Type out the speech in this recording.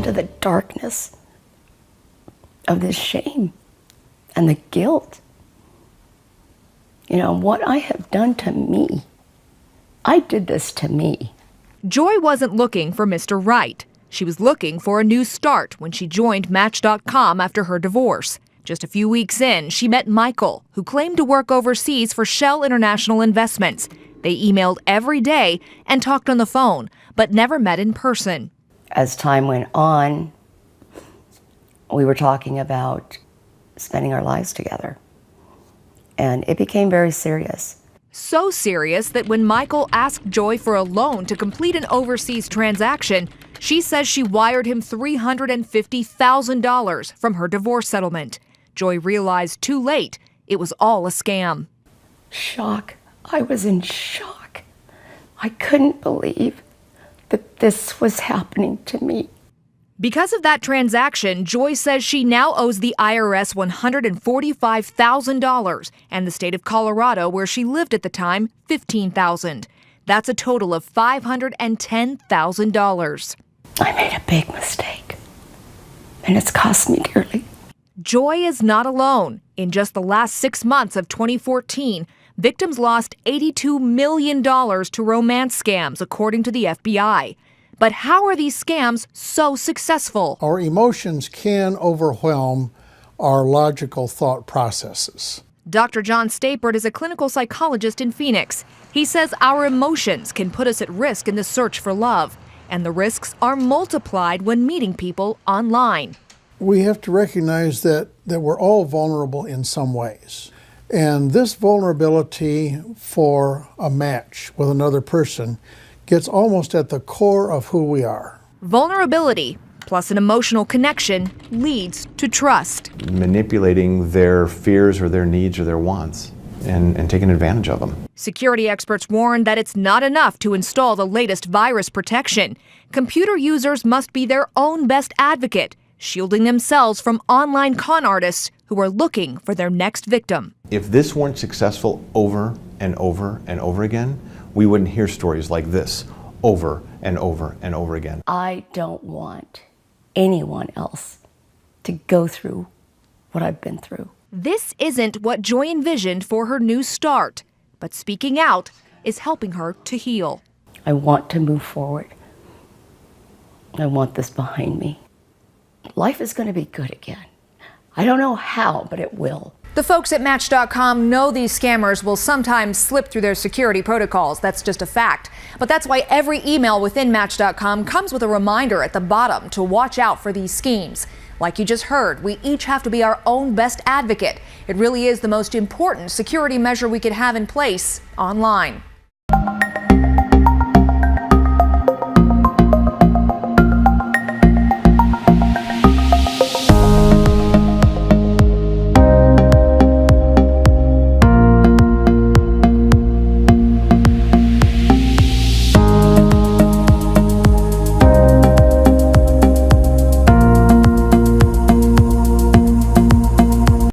into the darkness of this shame and the guilt. You know, what I have done to me. I did this to me. Joy wasn't looking for Mr. Right. She was looking for a new start when she joined Match.com after her divorce. Just a few weeks in, she met Michael, who claimed to work overseas for Shell International Investments. They emailed every day and talked on the phone, but never met in person. As time went on, we were talking about spending our lives together. And it became very serious. So serious that when Michael asked Joy for a loan to complete an overseas transaction, she says she wired him $350,000 from her divorce settlement. Joy realized too late it was all a scam. Shock. I was in shock. I couldn't believe that this was happening to me. Because of that transaction, Joy says she now owes the IRS $145,000 and the state of Colorado, where she lived at the time, $15,000. That's a total of $510,000. I made a big mistake, and it's cost me dearly. Joy is not alone. In just the last 6 months of 2014, victims lost $82 million to romance scams, according to the FBI. But how are these scams so successful? Our emotions can overwhelm our logical thought processes. Dr. John Stapert is a clinical psychologist in Phoenix. He says our emotions can put us at risk in the search for love, and the risks are multiplied when meeting people online. We have to recognize that we're all vulnerable in some ways. And this vulnerability for a match with another person gets almost at the core of who we are. Vulnerability plus an emotional connection leads to trust. Manipulating their fears or their needs or their wants and taking advantage of them. Security experts warn that it's not enough to install the latest virus protection. Computer users must be their own best advocate, shielding themselves from online con artists who are looking for their next victim. If this weren't successful over and over and over again, we wouldn't hear stories like this over and over and over again. I don't want anyone else to go through what I've been through. This isn't what Joy envisioned for her new start, but speaking out is helping her to heal. I want to move forward. I want this behind me. Life is going to be good again. I don't know how, but it will. The folks at Match.com know these scammers will sometimes slip through their security protocols. That's just a fact. But that's why every email within Match.com comes with a reminder at the bottom to watch out for these schemes. Like you just heard, we each have to be our own best advocate. It really is the most important security measure we could have in place online.